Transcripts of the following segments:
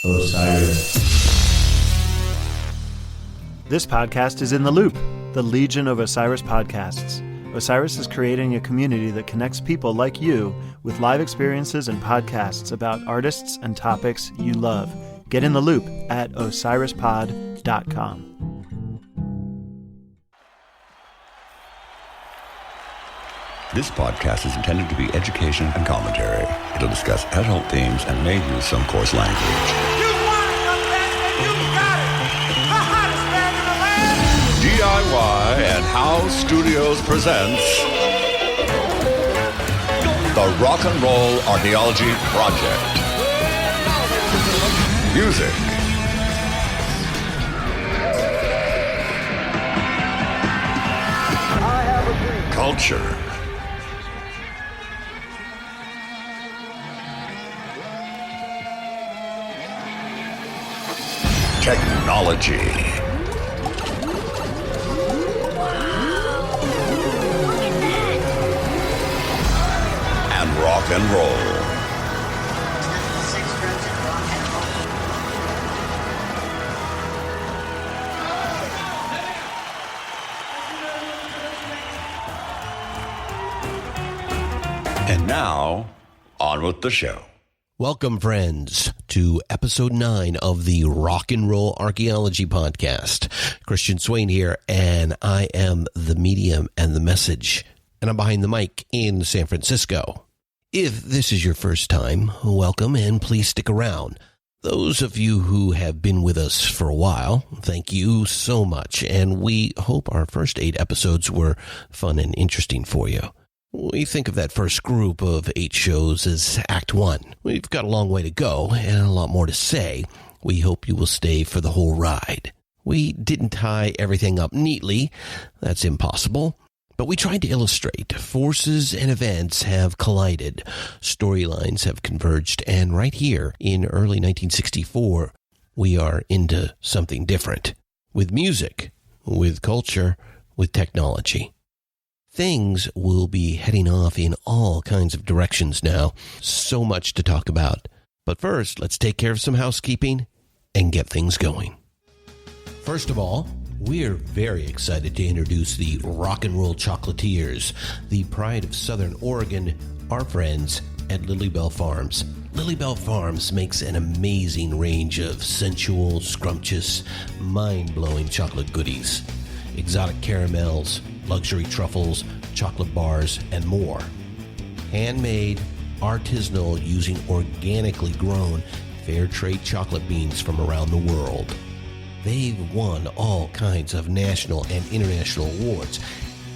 Osiris. This podcast is in the Loop, the Legion of Osiris podcasts. Osiris is creating a community that connects people like you with live experiences and podcasts about artists and topics you love. Get in the loop at osirispod.com. This podcast is intended to be education and commentary. It'll discuss adult themes and may use some coarse language. You want it, young man, and you got it. The hottest band in the land. DIY and House Studios presents the Rock and Roll Archaeology Project. Music. Culture. Technology. And rock and roll. And now, on with the show. Welcome, friends, to episode 9 of the Rock and Roll Archaeology Podcast. Christian Swain here, and I am the medium and the message, and I'm behind the mic in San Francisco. If this is your first time, welcome, and please stick around. Those of you who have been with us for a while, thank you so much, and we hope our first 8 episodes were fun and interesting for you. We think of that first group of 8 shows as Act 1. We've got a long way to go and a lot more to say. We hope you will stay for the whole ride. We didn't tie everything up neatly. That's impossible. But we tried to illustrate. Forces and events have collided. Storylines have converged. And right here in early 1964, we are into something different. With music, with culture, with technology. Things will be heading off in all kinds of directions now. So much to talk about. But first, let's take care of some housekeeping and get things going. First of all, we're very excited to introduce the Rock and Roll Chocolatiers, the pride of Southern Oregon, our friends at Lily Bell Farms. Lily Bell Farms makes an amazing range of sensual, scrumptious, mind-blowing chocolate goodies. Exotic caramels, luxury truffles, chocolate bars, and more. Handmade, artisanal, using organically grown, fair trade chocolate beans from around the world. They've won all kinds of national and international awards.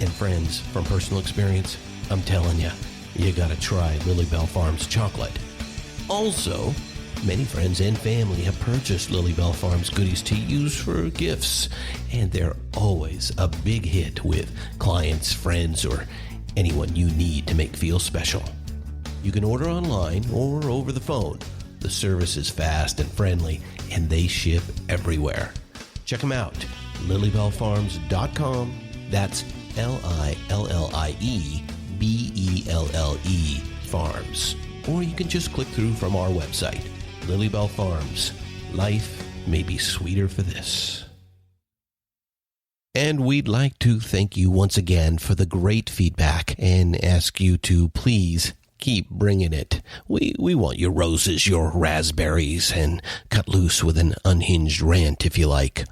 And friends, from personal experience, I'm telling you, you gotta try Lily Bell Farms chocolate. Also, many friends and family have purchased Lily Bell Farms goodies to use for gifts, and they're always a big hit with clients, friends, or anyone you need to make feel special. You can order online or over the phone. The service is fast and friendly, and they ship everywhere. Check them out, lilybellfarms.com. That's LILLIEBELLE Farms. Or you can just click through from our website. Lily Bell Farms. Life may be sweeter for this. And we'd like to thank you once again for the great feedback and ask you to please keep bringing it. We want your roses, your raspberries, and cut loose with an unhinged rant if you like.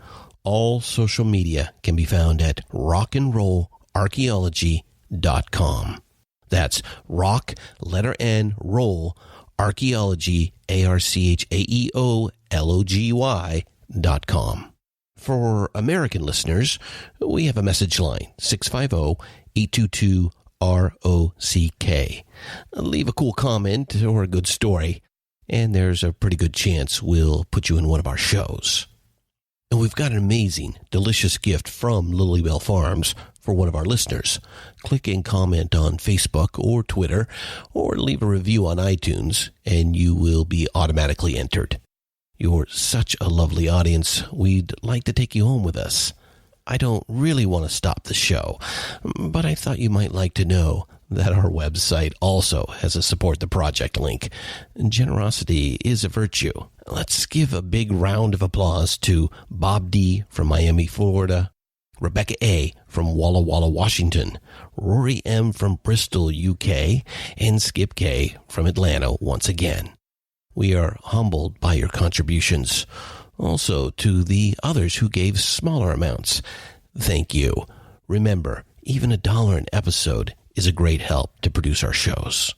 All social media can be found at rockandrollarchaeology.com. That's rock, letter N, roll, archaeology, archaeology.com. For American listeners, we have a message line, 650-822-ROCK. Leave a cool comment or a good story, and there's a pretty good chance we'll put you in one of our shows. And we've got an amazing, delicious gift from Lily Bell Farms for one of our listeners. Click and comment on Facebook or Twitter, or leave a review on iTunes, and you will be automatically entered. You're such a lovely audience. We'd like to take you home with us. I don't really want to stop the show, but I thought you might like to know that our website also has a support the project link. Generosity is a virtue. Let's give a big round of applause to Bob D. from Miami, Florida, Rebecca A. from Walla Walla, Washington, Rory M. from Bristol, UK, and Skip K. from Atlanta once again. We are humbled by your contributions. Also to the others who gave smaller amounts. Thank you. Remember, even $1 an episode is a great help to produce our shows.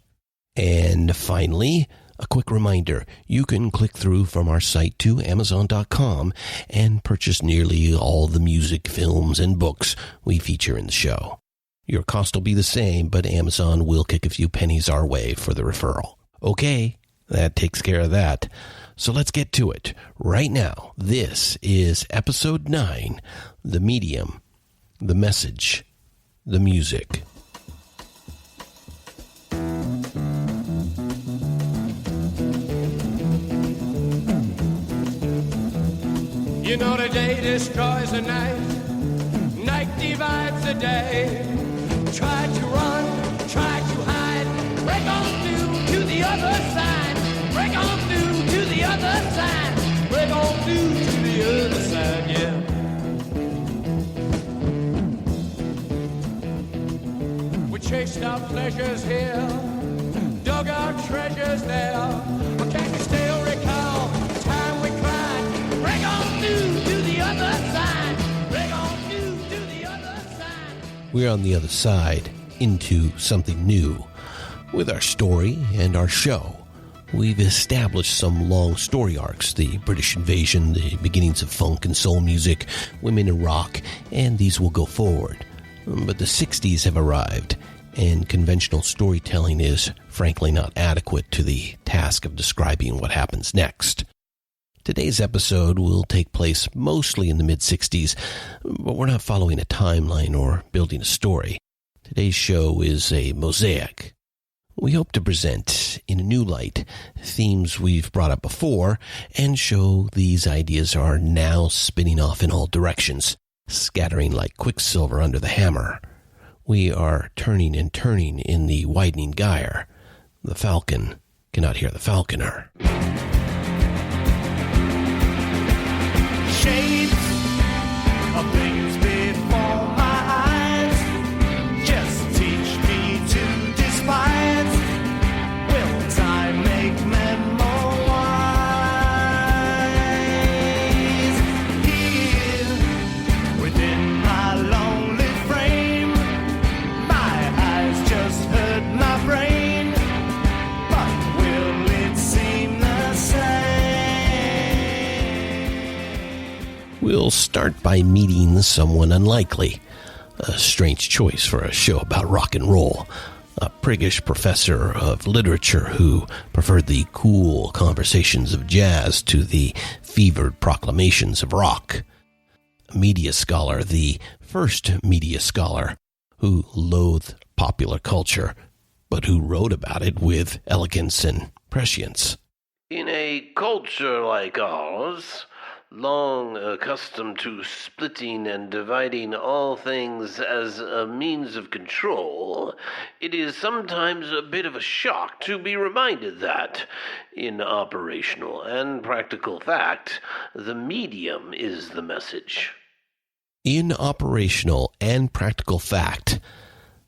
And finally, a quick reminder, you can click through from our site to Amazon.com and purchase nearly all the music, films, and books we feature in the show. Your cost will be the same, but Amazon will kick a few pennies our way for the referral. Okay, that takes care of that. So let's get to it. Right now, this is Episode 9, The Medium, The Message, The Music. You know the day destroys the night, night divides the day. Try to run, try to hide, break on through to the other side, break on through to the other side, break on through to the other side, yeah. We chased our pleasures here, dug our treasures there, but can you still recall the time we cried? Break on through to the other side. Break on through to the other side. We're on the other side into something new. With our story and our show, we've established some long story arcs, the British invasion, the beginnings of funk and soul music, women in rock, and these will go forward. But the 60s have arrived, and conventional storytelling is frankly not adequate to the task of describing what happens next. Today's episode will take place mostly in the mid-60s, but we're not following a timeline or building a story. Today's show is a mosaic. We hope to present in a new light themes we've brought up before and show these ideas are now spinning off in all directions, scattering like quicksilver under the hammer. We are turning and turning in the widening gyre. The falcon cannot hear the falconer. Shades of things before my eyes just teach me to despise. Will time make men more wise? Here within my lonely frame, my eyes just hurt my brain. But will it seem the same? We'll start by meeting someone unlikely. A strange choice for a show about rock and roll. A priggish professor of literature who preferred the cool conversations of jazz to the fevered proclamations of rock. A media scholar, the first media scholar, who loathed popular culture, but who wrote about it with elegance and prescience. In a culture like ours, long accustomed to splitting and dividing all things as a means of control, it is sometimes a bit of a shock to be reminded that, in operational and practical fact, the medium is the message. In operational and practical fact,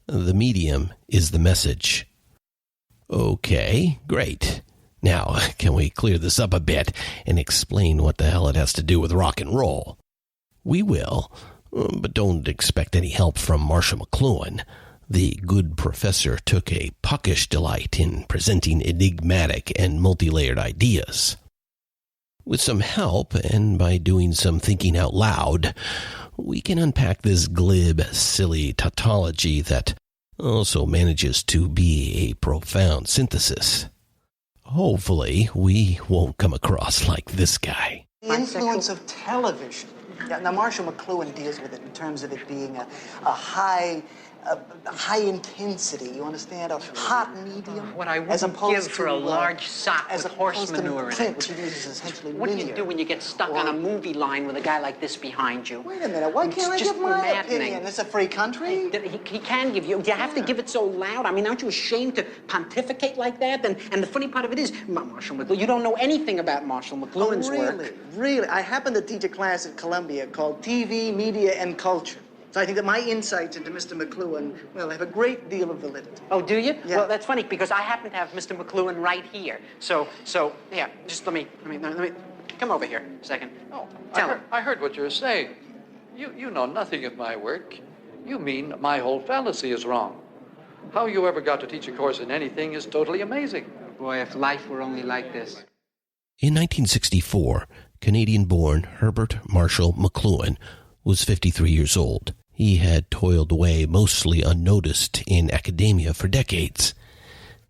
the medium is the message. Okay, great. Now, can we clear this up a bit and explain what the hell it has to do with rock and roll? We will, but don't expect any help from Marshall McLuhan. The good professor took a puckish delight in presenting enigmatic and multi-layered ideas. With some help, and by doing some thinking out loud, we can unpack this glib, silly tautology that also manages to be a profound synthesis. Hopefully, we won't come across like this guy. The influence of television. Now, Marshall McLuhan deals with it in terms of it being a high high intensity, you understand? A hot medium. What I as wouldn't opposed give for to, a large sock as with horse opposed to manure in print, it. which he uses essentially What do linear. you do when you get stuck on a movie line with a guy like this behind you? Wait a minute, why can't I It's just give my maddening. opinion? It's a free country. He can give you. Do you have to give it so loud? I mean, aren't you ashamed to pontificate like that? And the funny part of it is, Marshall McLuhan, you don't know anything about Marshall McLuhan's work. Really? I happen to teach a class at Columbia called TV, Media, and Culture. So I think that my insights into Mr. McLuhan, well, have a great deal of validity. Oh, do you? Yeah. Well, that's funny because I happen to have Mr. McLuhan right here. So, yeah, just let me, come over here a second. Oh, Tell him. I heard what you were saying. You know nothing of my work. You mean my whole fallacy is wrong. How you ever got to teach a course in anything is totally amazing. Boy, if life were only like this. In 1964, Canadian-born Herbert Marshall McLuhan was 53 years old. He had toiled away mostly unnoticed in academia for decades.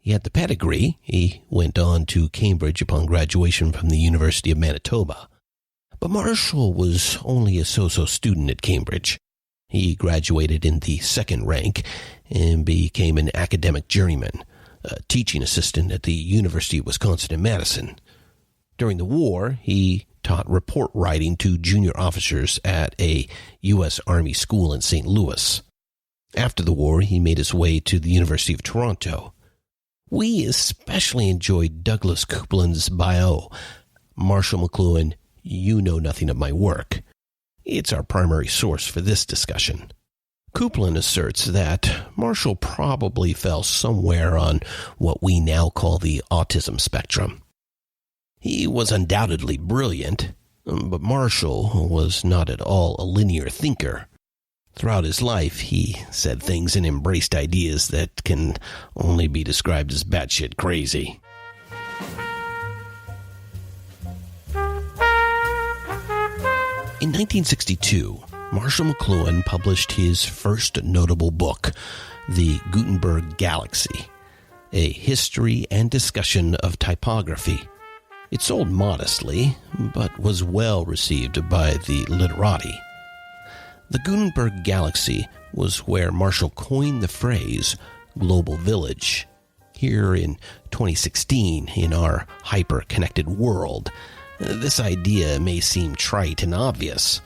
He had the pedigree. He went on to Cambridge upon graduation from the University of Manitoba. But Marshall was only a so-so student at Cambridge. He graduated in the second rank and became an academic journeyman, a teaching assistant at the University of Wisconsin in Madison. During the war, he taught report writing to junior officers at a U.S. Army school in St. Louis. After the war, he made his way to the University of Toronto. We especially enjoyed Douglas Coupland's bio, Marshall McLuhan, You Know Nothing of My Work. It's our primary source for this discussion. Coupland asserts that Marshall probably fell somewhere on what we now call the autism spectrum. He was undoubtedly brilliant, but Marshall was not at all a linear thinker. Throughout his life, he said things and embraced ideas that can only be described as batshit crazy. In 1962, Marshall McLuhan published his first notable book, The Gutenberg Galaxy, a history and discussion of typography. It sold modestly, but was well received by the literati. The Gutenberg Galaxy was where Marshall coined the phrase global village. Here in 2016, in our hyper-connected world, this idea may seem trite and obvious,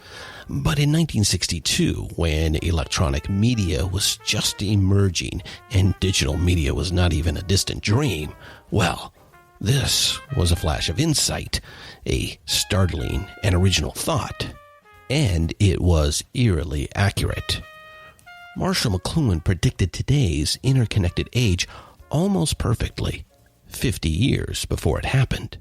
but in 1962, when electronic media was just emerging and digital media was not even a distant dream, well, this was a flash of insight, a startling and original thought, and it was eerily accurate. Marshall McLuhan predicted today's interconnected age almost perfectly, 50 years before it happened.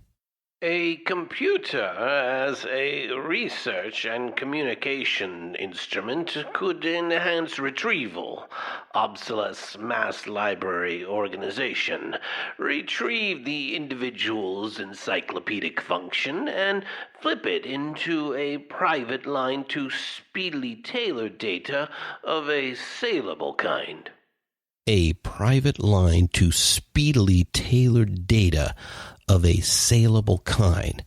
A computer as a research and communication instrument could enhance retrieval, obsolesce mass library organization, retrieve the individual's encyclopedic function, and flip it into a private line to speedily tailor data of a saleable kind. A private line to speedily tailor data of a saleable kind.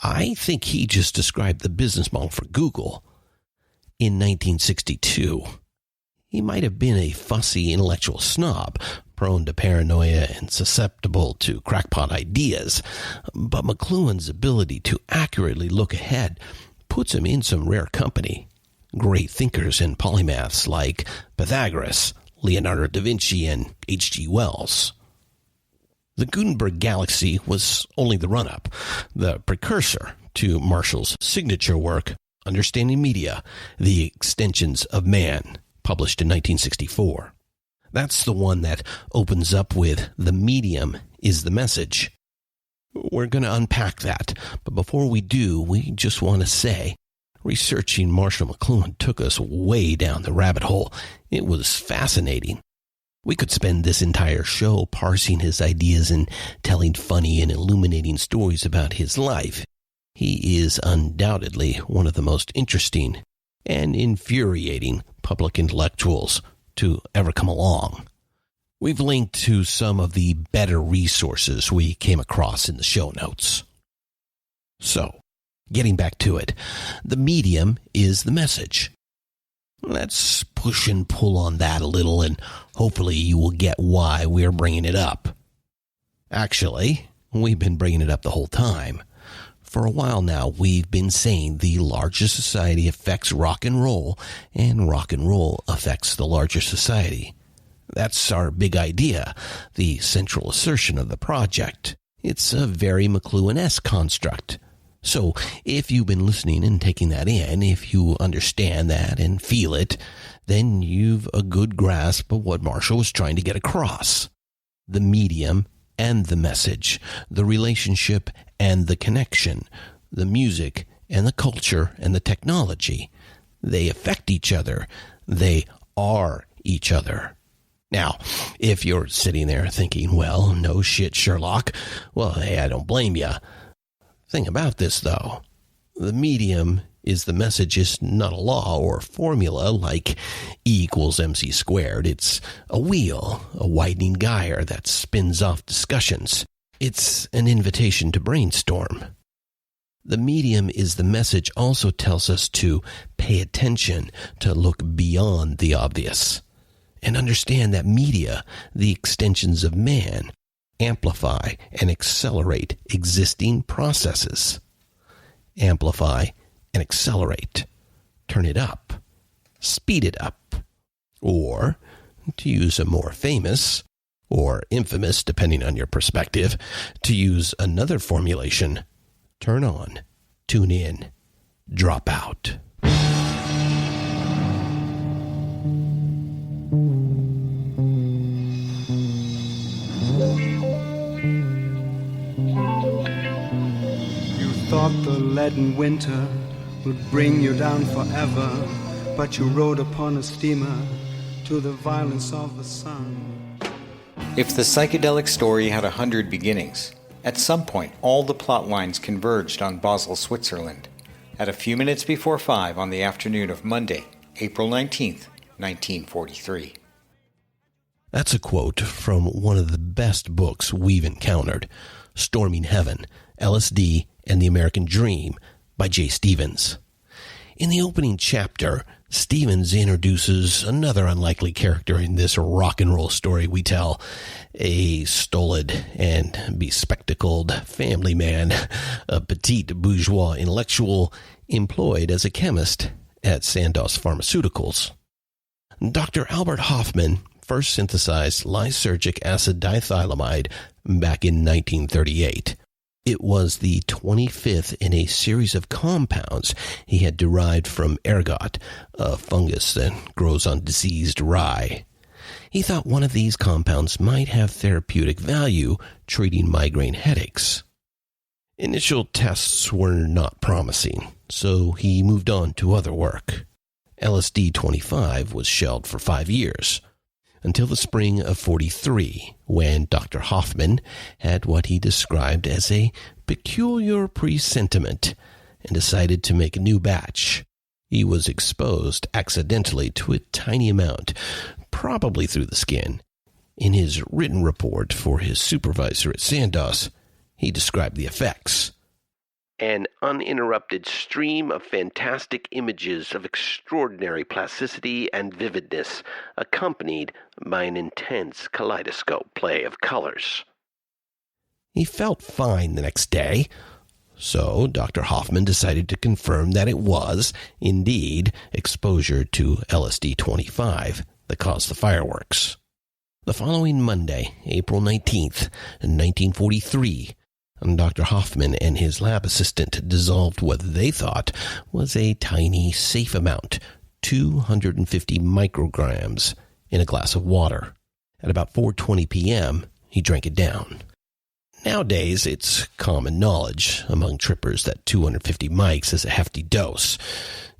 I think he just described the business model for Google. In 1962, he might have been a fussy intellectual snob, prone to paranoia and susceptible to crackpot ideas, but McLuhan's ability to accurately look ahead puts him in some rare company. Great thinkers and polymaths like Pythagoras, Leonardo da Vinci, and H.G. Wells. The Gutenberg Galaxy was only the run-up, the precursor to Marshall's signature work, Understanding Media, The Extensions of Man, published in 1964. That's the one that opens up with "The medium is the message." We're going to unpack that, but before we do, we just want to say, researching Marshall McLuhan took us way down the rabbit hole. It was fascinating. We could spend this entire show parsing his ideas and telling funny and illuminating stories about his life. He is undoubtedly one of the most interesting and infuriating public intellectuals to ever come along. We've linked to some of the better resources we came across in the show notes. So, getting back to it, the medium is the message. Let's push and pull on that a little, and hopefully you will get why we're bringing it up. Actually, we've been bringing it up the whole time. For a while now, we've been saying the larger society affects rock and roll affects the larger society. That's our big idea, the central assertion of the project. It's a very McLuhan-esque construct. So if you've been listening and taking that in, if you understand that and feel it, then you've a good grasp of what Marshall was trying to get across. The medium and the message, the relationship and the connection, the music and the culture and the technology. They affect each other. They are each other. Now, if you're sitting there thinking, well, no shit, Sherlock, well, hey, I don't blame you. Thing about this, though, the medium is the message is not a law or formula like E equals MC squared. It's a wheel, a widening gyre that spins off discussions. It's an invitation to brainstorm. The medium is the message also tells us to pay attention, to look beyond the obvious, and understand that media, the extensions of man, amplify and accelerate existing processes. Amplify and accelerate. Turn it up. Speed it up. Or, to use a more famous, or infamous, depending on your perspective, to use another formulation, turn on, tune in, drop out. Thought the leaden winter would bring you down forever, but you rode upon a steamer to the violence of the sun. If the psychedelic story had 100 beginnings, at some point all the plot lines converged on Basel, Switzerland, at a few minutes before 5 on the afternoon of Monday, April 19th, 1943. That's a quote from one of the best books we've encountered, Storming Heaven, LSD, and the American Dream by J. Stevens. In the opening chapter, Stevens introduces another unlikely character in this rock and roll story we tell, a stolid and bespectacled family man, a petite bourgeois intellectual employed as a chemist at Sandoz Pharmaceuticals. Dr. Albert Hofmann first synthesized lysergic acid diethylamide back in 1938. It was the 25th in a series of compounds he had derived from ergot, a fungus that grows on diseased rye. He thought one of these compounds might have therapeutic value treating migraine headaches. Initial tests were not promising, so he moved on to other work. LSD-25 was shelved for 5 years, until the spring of 43, when Dr. Hofmann had what he described as a peculiar presentiment and decided to make a new batch. He was exposed accidentally to a tiny amount, probably through the skin. In his written report for his supervisor at Sandoz, he described the effects. An uninterrupted stream of fantastic images of extraordinary plasticity and vividness, accompanied by an intense kaleidoscope play of colors. He felt fine the next day, so Dr. Hofmann decided to confirm that it was, indeed, exposure to LSD-25 that caused the fireworks. The following Monday, April 19th, 1943, Dr. Hofmann and his lab assistant dissolved what they thought was a tiny, safe amount, 250 micrograms, in a glass of water. At about 4:20 p.m., he drank it down. Nowadays, it's common knowledge among trippers that 250 mics is a hefty dose.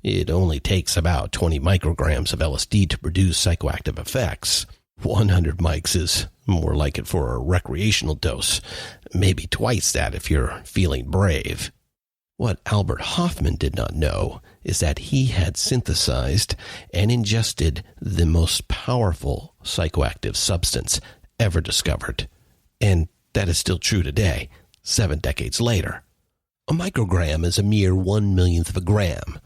It only takes about 20 micrograms of LSD to produce psychoactive effects. 100 mics is more like it for a recreational dose, maybe twice that if you're feeling brave. What Albert Hofmann did not know is that he had synthesized and ingested the most powerful psychoactive substance ever discovered. And that is still true today, 7 decades later. A microgram is a mere 1/millionth of a gram.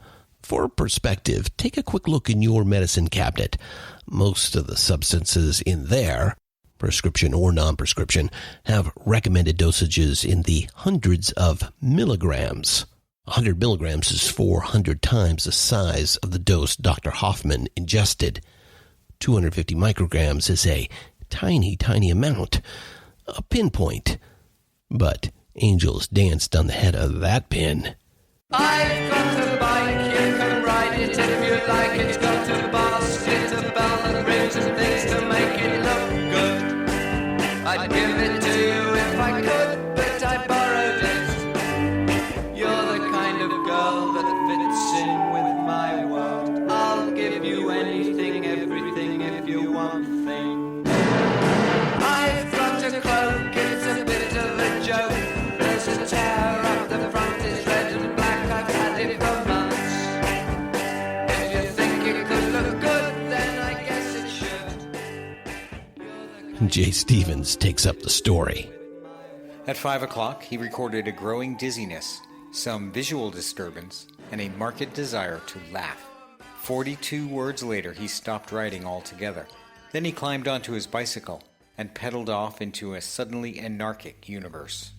For perspective, take a quick look in your medicine cabinet. Most of the substances in there, prescription or non-prescription, have recommended dosages in the hundreds of milligrams. 100 milligrams is 400 times the size of the dose Dr. Hofmann ingested. 250 micrograms is a tiny, tiny amount, a pinpoint. But angels danced on the head of that pin. I've got a bike, you can ride it if you like. It's got a basket, a bell and rings and things to make it look good. I'd give it to you if I could, but I borrowed it. You're the kind of girl that fits in with my world. I'll give you anything, everything, if you want thing. I've got a cloak, it's a bit of a joke. There's a tear up the front, it's red and black. I've had it for months. If you think it could look good, then I guess it should. Jay Stevens takes up the story. At 5 o'clock, he recorded a growing dizziness, some visual disturbance, and a marked desire to laugh. 42 words later, he stopped writing altogether. Then he climbed onto his bicycle and pedaled off into a suddenly anarchic universe.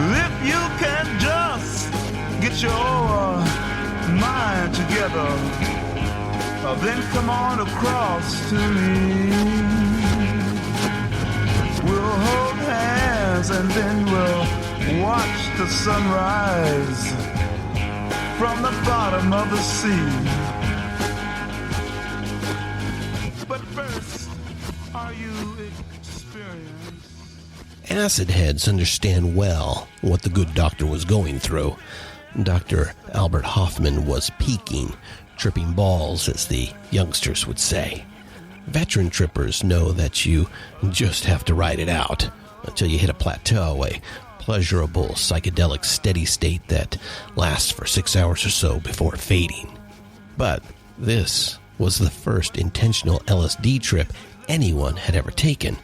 If you can just get your mind together, then come on across to me. We'll hold hands and then we'll watch the sunrise from the bottom of the sea. But first, are you experienced? Acid heads understand well what the good doctor was going through. Dr. Albert Hofmann was peaking, tripping balls, as the youngsters would say. Veteran trippers know that you just have to ride it out until you hit a plateau, a pleasurable psychedelic steady state that lasts for 6 hours or so before fading. But this was the first intentional LSD trip anyone had ever taken.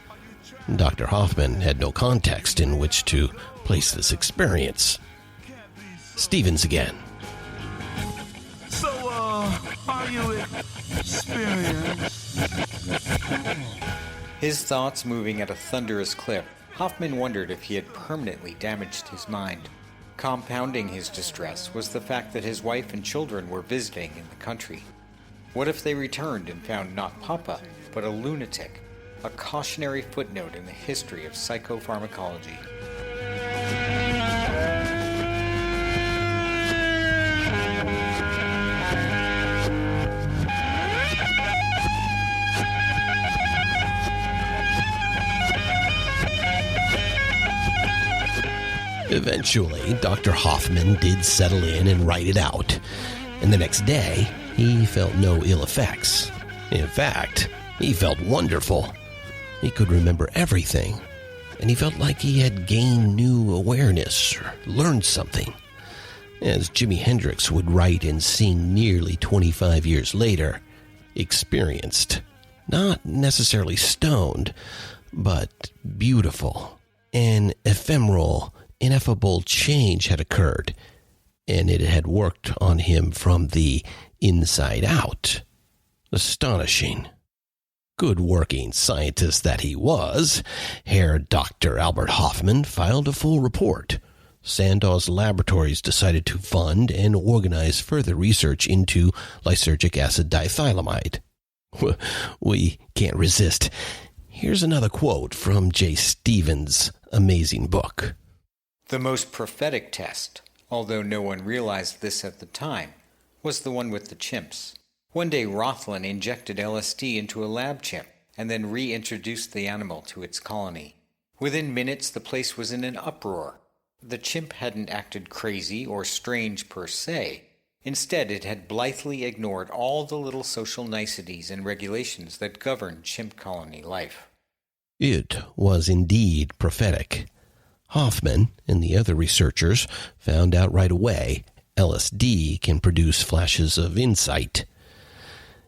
Dr. Hofmann had no context in which to place this experience. Stevens again. So, are you experienced? His thoughts moving at a thunderous clip, Hofmann wondered if he had permanently damaged his mind. Compounding his distress was the fact that his wife and children were visiting in the country. What if they returned and found not Papa, but a lunatic? A cautionary footnote in the history of psychopharmacology. Eventually, Dr. Hofmann did settle in and write it out, and the next day, he felt no ill effects. In fact, he felt wonderful. He could remember everything, and he felt like he had gained new awareness or learned something. As Jimi Hendrix would write and sing nearly 25 years later, experienced, not necessarily stoned, but beautiful. An ephemeral, ineffable change had occurred, and it had worked on him from the inside out. Astonishing. Good-working scientist that he was, Herr Dr. Albert Hofmann filed a full report. Sandow's Laboratories decided to fund and organize further research into lysergic acid diethylamide. We can't resist. Here's another quote from Jay Stevens' amazing book. The most prophetic test, although no one realized this at the time, was the one with the chimps. One day Rothland injected LSD into a lab chimp and then reintroduced the animal to its colony. Within minutes, the place was in an uproar. The chimp hadn't acted crazy or strange per se. Instead, it had blithely ignored all the little social niceties and regulations that govern chimp colony life. It was indeed prophetic. Hofmann and the other researchers found out right away LSD can produce flashes of insight.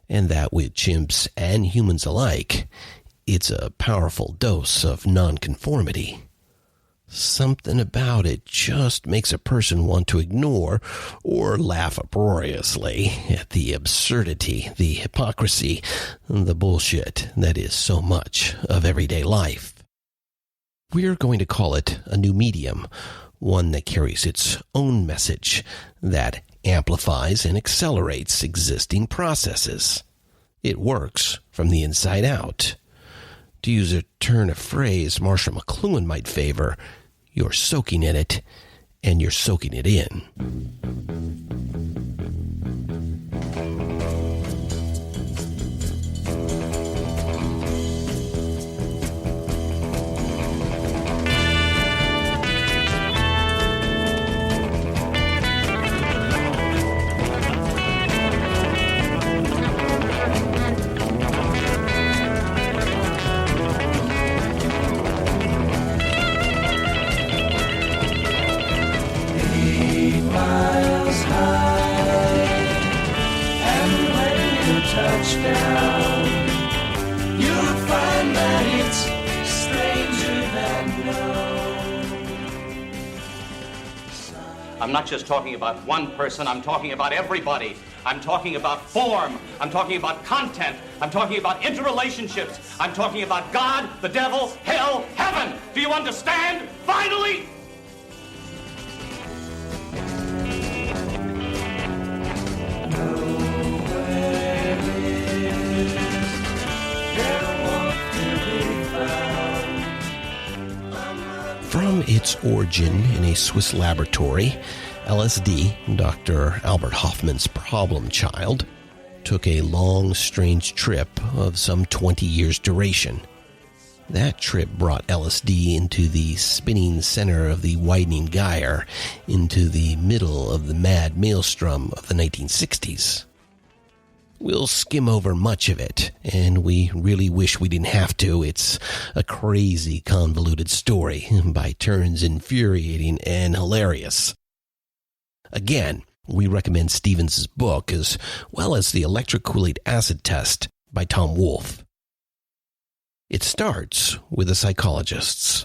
and that with chimps and humans alike, it's a powerful dose of nonconformity. Something about it just makes a person want to ignore or laugh uproariously at the absurdity, the hypocrisy, the bullshit that is so much of everyday life. We're going to call it a new medium, one that carries its own message, that amplifies and accelerates existing processes. It works from the inside out. To use a turn of phrase Marshall McLuhan might favor, you're soaking in it, and you're soaking it in. I'm not just talking about one person, I'm talking about everybody. I'm talking about form. I'm talking about content. I'm talking about interrelationships. I'm talking about God, the devil, hell, heaven. Do you understand? Finally! From its origin in a Swiss laboratory, LSD, Dr. Albert Hofmann's problem child, took a long, strange trip of some 20 years' duration. That trip brought LSD into the spinning center of the widening gyre, into the middle of the mad maelstrom of the 1960s. We'll skim over much of it, and we really wish we didn't have to. It's a crazy, convoluted story, by turns infuriating and hilarious. Again, we recommend Stevens' book, as well as the Electric Kool-Aid Acid Test by Tom Wolfe. It starts with the psychologists.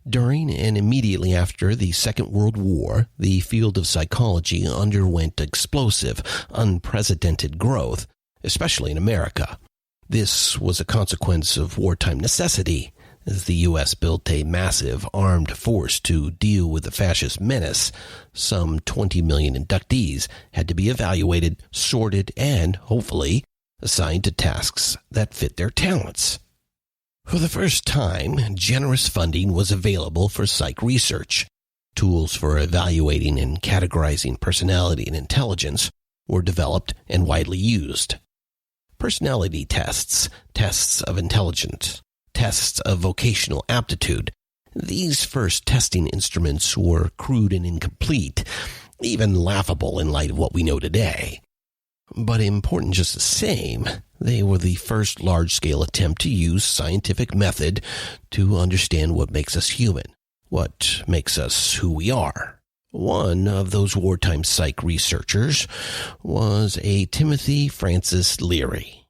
During and immediately after the Second World War, the field of psychology underwent explosive, unprecedented growth, especially in America. This was a consequence of wartime necessity, as the U.S. built a massive armed force to deal with the fascist menace. Some 20 million inductees had to be evaluated, sorted, and, hopefully, assigned to tasks that fit their talents. For the first time, generous funding was available for psych research. Tools for evaluating and categorizing personality and intelligence were developed and widely used. Personality tests, tests of intelligence, tests of vocational aptitude. These first testing instruments were crude and incomplete, even laughable in light of what we know today. But important just the same, they were the first large-scale attempt to use scientific method to understand what makes us human, what makes us who we are. One of those wartime psych researchers was a Timothy Francis Leary.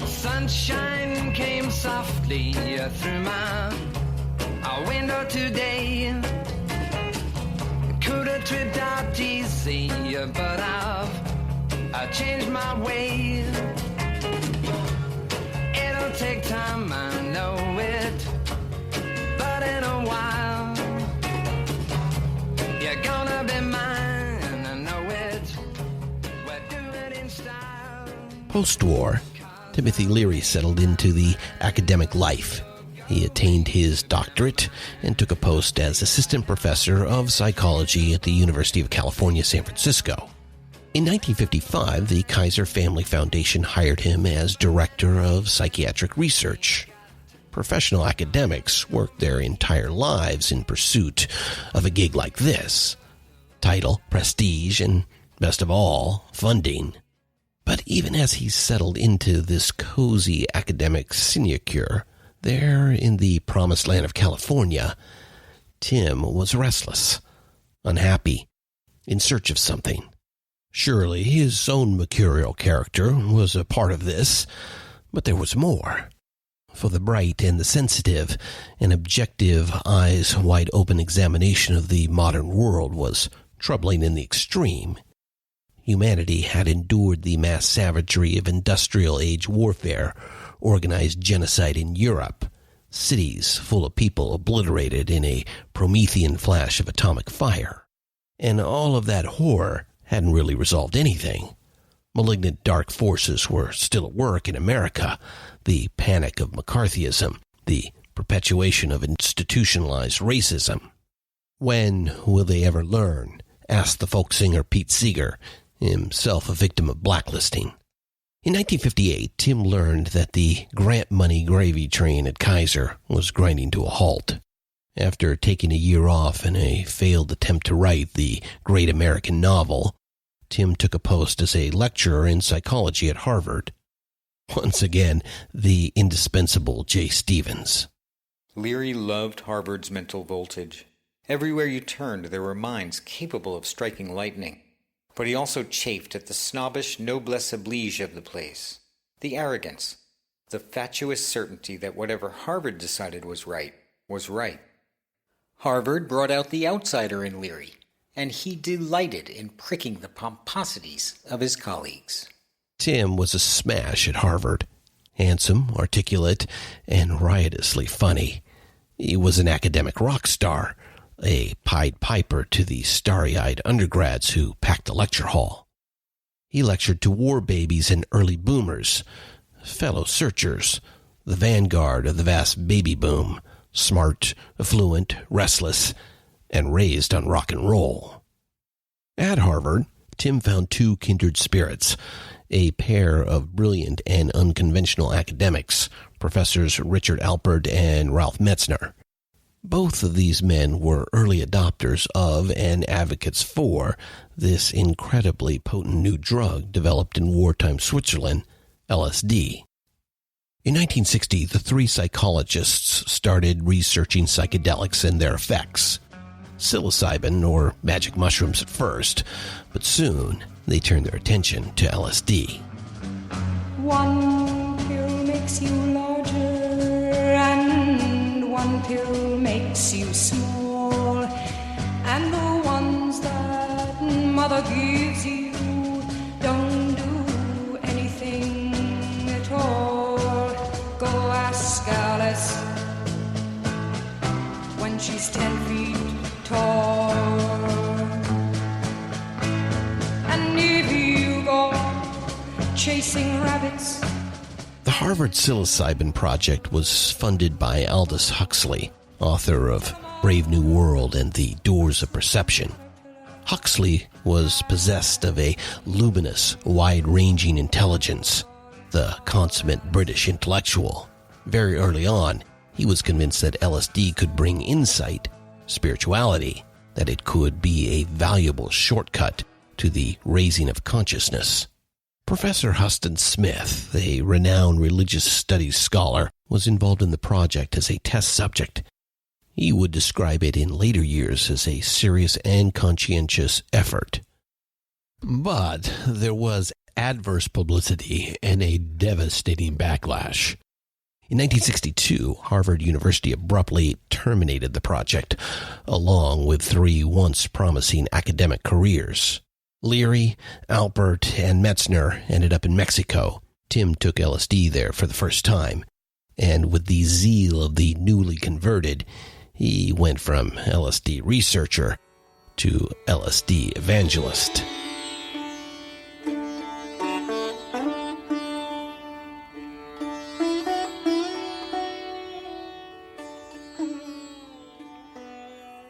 Sunshine came softly through my window today. Could have tripped out easy, but I've changed my way. It'll take time, I know it, but in a while you're gonna be mine, I know it. We'll do it in style. Post-war, Timothy Leary settled into the academic life. He attained his doctorate and took a post as assistant professor of psychology at the University of California, San Francisco. In 1955, the Kaiser Family Foundation hired him as director of psychiatric research. Professional academics work their entire lives in pursuit of a gig like this. Title, prestige, and best of all, funding. But even as he settled into this cozy academic sinecure, there in the promised land of California, Tim was restless, unhappy, in search of something. Surely his own mercurial character was a part of this, but there was more. For the bright and the sensitive, an objective, eyes-wide-open examination of the modern world was troubling in the extreme. Humanity had endured the mass savagery of industrial-age warfare, organized genocide in Europe, cities full of people obliterated in a Promethean flash of atomic fire. And all of that horror hadn't really resolved anything. Malignant dark forces were still at work in America. The panic of McCarthyism, the perpetuation of institutionalized racism. When will they ever learn? Asked the folk singer Pete Seeger, himself a victim of blacklisting. In 1958, Tim learned that the grant money gravy train at Kaiser was grinding to a halt. After taking a year off in a failed attempt to write the great American novel, Tim took a post as a lecturer in psychology at Harvard. Once again, the indispensable J. Stevens. Leary loved Harvard's mental voltage. Everywhere you turned, there were minds capable of striking lightning. But he also chafed at the snobbish noblesse oblige of the place, the arrogance, the fatuous certainty that whatever Harvard decided was right, was right. Harvard brought out the outsider in Leary, and he delighted in pricking the pomposities of his colleagues. Tim was a smash at Harvard. Handsome, articulate, and riotously funny. He was an academic rock star, a Pied Piper to the starry-eyed undergrads who packed the lecture hall. He lectured to war babies and early boomers, fellow searchers, the vanguard of the vast baby boom, smart, affluent, restless, and raised on rock and roll. At Harvard, Tim found two kindred spirits, a pair of brilliant and unconventional academics, Professors Richard Alpert and Ralph Metzner. Both of these men were early adopters of and advocates for this incredibly potent new drug developed in wartime Switzerland, LSD. In 1960, the three psychologists started researching psychedelics and their effects. Psilocybin, or magic mushrooms at first, but soon they turned their attention to LSD. One pill makes you larger, and one pill makes you small, and the ones that mother gives you don't do anything at all. Go ask Alice when she's 10 feet tall. And if you go chasing rabbits. The Harvard Psilocybin Project was funded by Aldous Huxley, author of Brave New World and The Doors of Perception. Huxley was possessed of a luminous, wide-ranging intelligence, the consummate British intellectual. Very early on, he was convinced that LSD could bring insight, spirituality, that it could be a valuable shortcut to the raising of consciousness. Professor Huston Smith, a renowned religious studies scholar, was involved in the project as a test subject. He would describe it in later years as a serious and conscientious effort. But there was adverse publicity and a devastating backlash. In 1962, Harvard University abruptly terminated the project, along with three once promising academic careers. Leary, Alpert, and Metzner ended up in Mexico. Tim took LSD there for the first time, and with the zeal of the newly converted, he went from LSD researcher to LSD evangelist.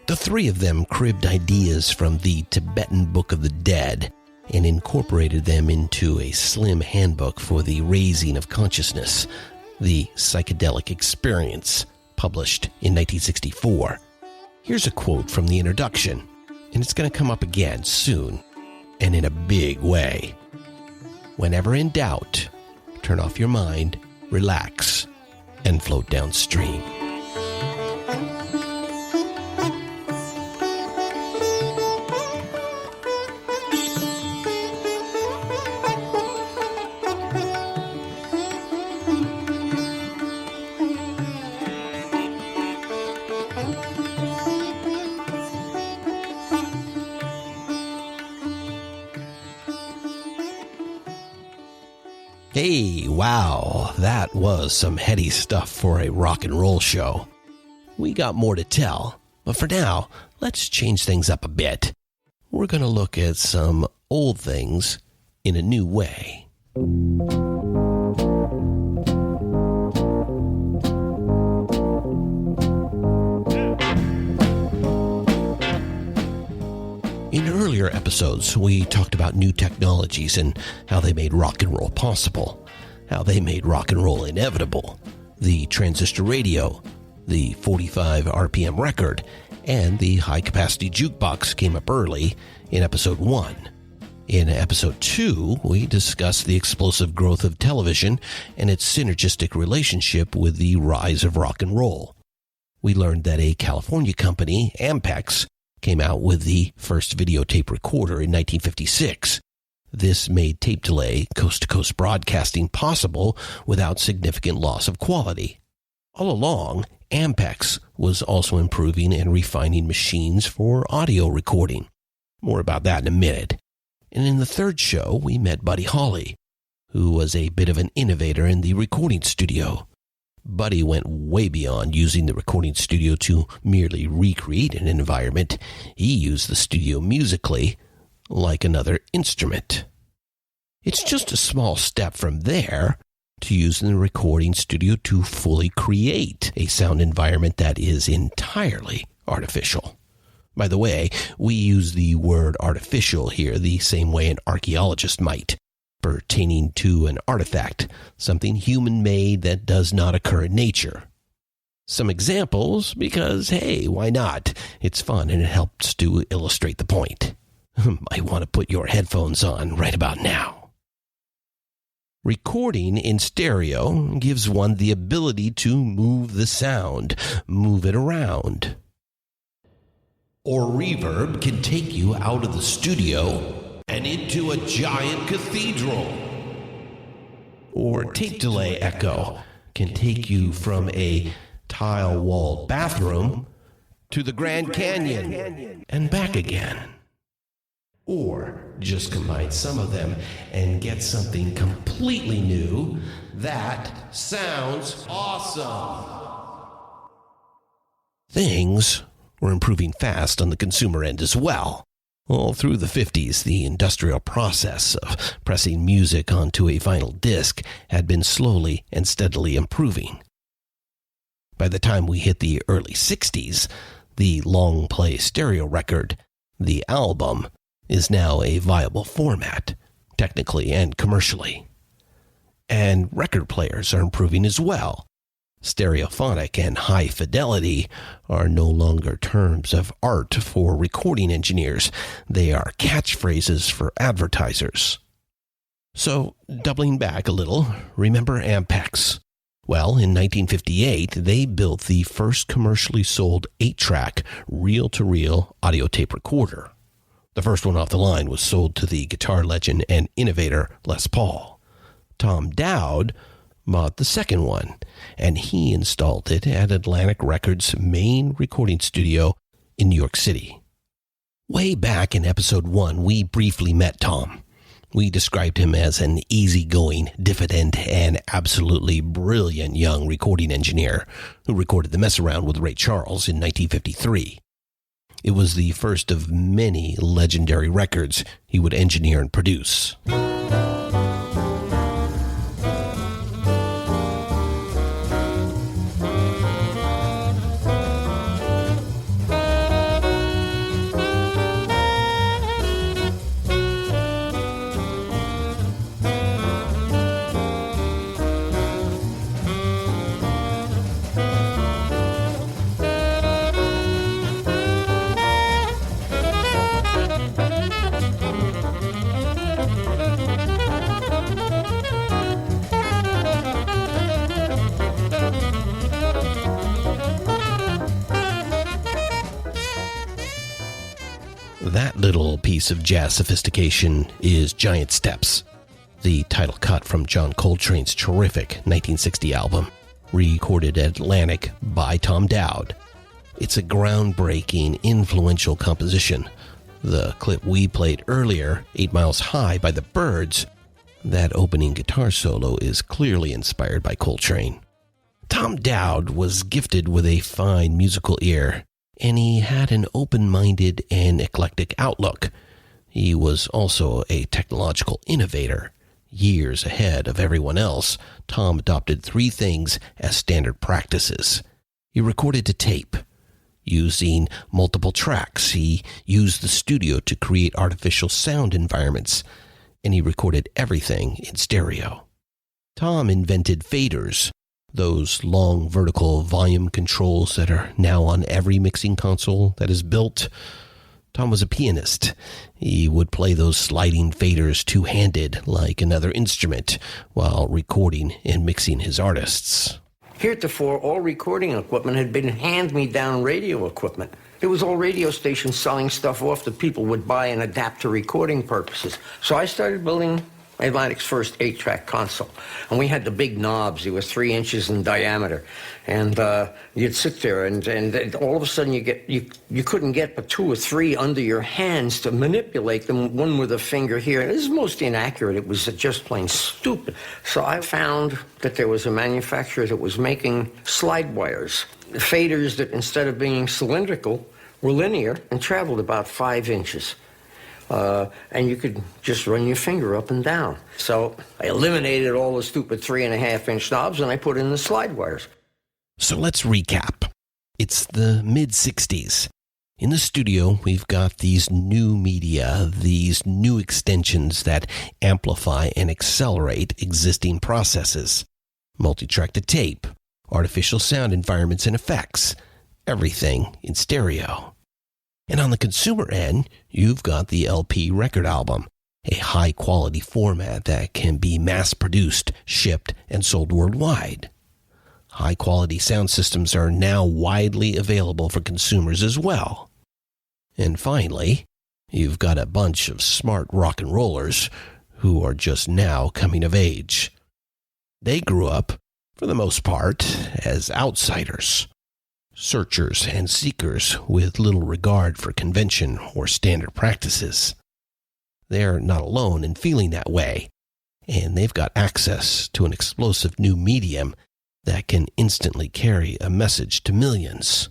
The three of them cribbed ideas from the Tibetan Book of the Dead and incorporated them into a slim handbook for the raising of consciousness, the Psychedelic Experience, published in 1964. Here's a quote from the introduction, and it's going to come up again soon, and in a big way. Whenever in doubt, turn off your mind, relax, and float downstream. Hey, wow, that was some heady stuff for a rock and roll show. We got more to tell, but for now, let's change things up a bit. We're going to look at some old things in a new way. In earlier episodes, we talked about new technologies and how they made rock and roll possible, how they made rock and roll inevitable, the transistor radio, the 45 RPM record, and the high-capacity jukebox came up early in Episode 1. In Episode 2, we discussed the explosive growth of television and its synergistic relationship with the rise of rock and roll. We learned that a California company, Ampex, came out with the first videotape recorder in 1956. This made tape delay, coast-to-coast broadcasting possible without significant loss of quality. All along, Ampex was also improving and refining machines for audio recording. More about that in a minute. And in the third show, we met Buddy Holly, who was a bit of an innovator in the recording studio. Buddy went way beyond using the recording studio to merely recreate an environment. He used the studio musically, like another instrument. It's just a small step from there to using the recording studio to fully create a sound environment that is entirely artificial. By the way, we use the word artificial here the same way an archaeologist might, pertaining to an artifact, something human-made that does not occur in nature. Some examples, because, hey, why not? It's fun and it helps to illustrate the point. Might want to put your headphones on right about now. Recording in stereo gives one the ability to move the sound, move it around. Or reverb can take you out of the studio and into a giant cathedral. Or tape delay echo can take you from a tile-walled bathroom to the Grand Canyon and back again. Or just combine some of them and get something completely new that sounds awesome. Things were improving fast on the consumer end as well. All through the 50s, the industrial process of pressing music onto a vinyl disc had been slowly and steadily improving. By the time we hit the early 60s, the long-play stereo record, the album, is now a viable format, technically and commercially. And record players are improving as well. Stereophonic and high fidelity are no longer terms of art for recording engineers. They are catchphrases for advertisers. So, doubling back a little, remember Ampex? Well, in 1958, they built the first commercially sold 8-track reel-to-reel audio tape recorder. The first one off the line was sold to the guitar legend and innovator Les Paul. Tom Dowd bought the second one, and he installed it at Atlantic Records' main recording studio in New York City. Way back in episode 1, we briefly met Tom. We described him as an easygoing, diffident, and absolutely brilliant young recording engineer who recorded The Mess Around with Ray Charles in 1953. It was the first of many legendary records he would engineer and produce. piece of jazz sophistication is Giant Steps, the title cut from John Coltrane's terrific 1960 album, recorded at Atlantic by Tom Dowd. It's a groundbreaking, influential composition. The clip we played earlier, 8 Miles High by the Byrds, that opening guitar solo is clearly inspired by Coltrane. Tom Dowd was gifted with a fine musical ear, and he had an open-minded and eclectic outlook. He was also a technological innovator. Years ahead of everyone else, Tom adopted 3 things as standard practices. He recorded to tape. Using multiple tracks, he used the studio to create artificial sound environments, and he recorded everything in stereo. Tom invented faders, those long vertical volume controls that are now on every mixing console that is built. Tom was a pianist. He would play those sliding faders two-handed like another instrument while recording and mixing his artists. Heretofore, all recording equipment had been hand-me-down radio equipment. It was all radio stations selling stuff off that people would buy and adapt to recording purposes. So I started building Atlantic's first 8-track console. And we had the big knobs. They were 3 inches in diameter. And you'd sit there, and all of a sudden you couldn't get but 2 or 3 under your hands to manipulate them, one with a finger here. And this is most inaccurate. It was just plain stupid. So I found that there was a manufacturer that was making slide wires, faders that instead of being cylindrical were linear and traveled about 5 inches. And you could just run your finger up and down. So I eliminated all the stupid 3.5-inch knobs and I put in the slide wires. So let's recap. It's the mid-60s. In the studio, we've got these new media, these new extensions that amplify and accelerate existing processes. Multitrack to tape, artificial sound environments and effects, everything in stereo. And on the consumer end, you've got the LP record album, a high-quality format that can be mass-produced, shipped, and sold worldwide. High-quality sound systems are now widely available for consumers as well. And finally, you've got a bunch of smart rock and rollers who are just now coming of age. They grew up, for the most part, as outsiders. Searchers and seekers with little regard for convention or standard practices. They're not alone in feeling that way, and they've got access to an explosive new medium that can instantly carry a message to millions.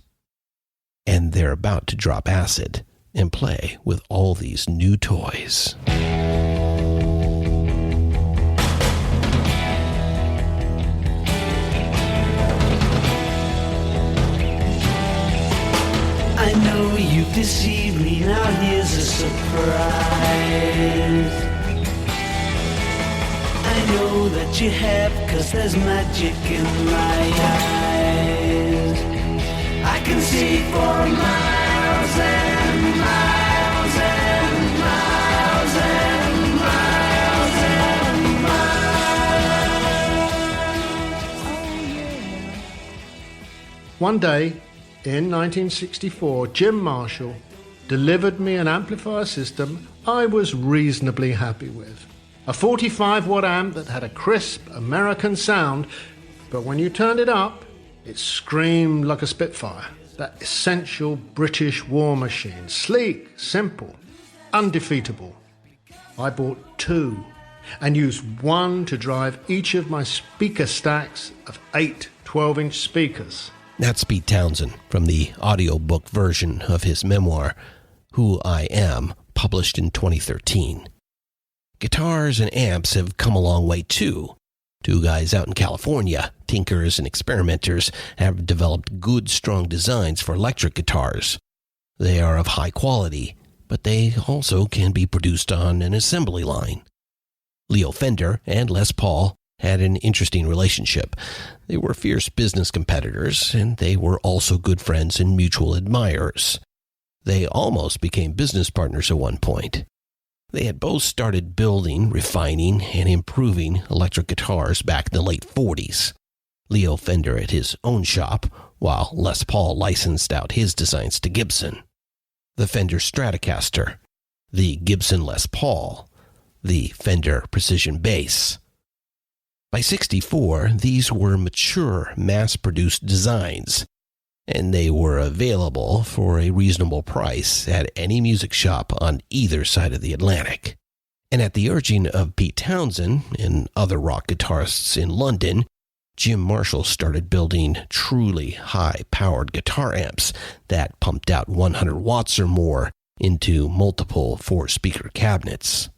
And they're about to drop acid and play with all these new toys. I know you've deceived me, now here's a surprise. I know that you have, 'cause there's magic in my eyes. I can see for miles and miles and miles and miles and miles. One day, in 1964, Jim Marshall delivered me an amplifier system I was reasonably happy with. A 45-watt amp that had a crisp American sound, but when you turned it up, it screamed like a Spitfire. That essential British war machine. Sleek, simple, undefeatable. I bought 2 and used one to drive each of my speaker stacks of 8 12-inch speakers. That's Pete Townsend from the audiobook version of his memoir, Who I Am, published in 2013. Guitars and amps have come a long way too. 2 guys out in California, tinkers and experimenters, have developed good, strong designs for electric guitars. They are of high quality, but they also can be produced on an assembly line. Leo Fender and Les Paul had an interesting relationship. They were fierce business competitors, and they were also good friends and mutual admirers. They almost became business partners at one point. They had both started building, refining, and improving electric guitars back in the late 40s. Leo Fender at his own shop, while Les Paul licensed out his designs to Gibson. The Fender Stratocaster, the Gibson Les Paul, the Fender Precision Bass. By 1964, these were mature, mass-produced designs, and they were available for a reasonable price at any music shop on either side of the Atlantic. And at the urging of Pete Townsend and other rock guitarists in London, Jim Marshall started building truly high-powered guitar amps that pumped out 100 watts or more into multiple four-speaker cabinets.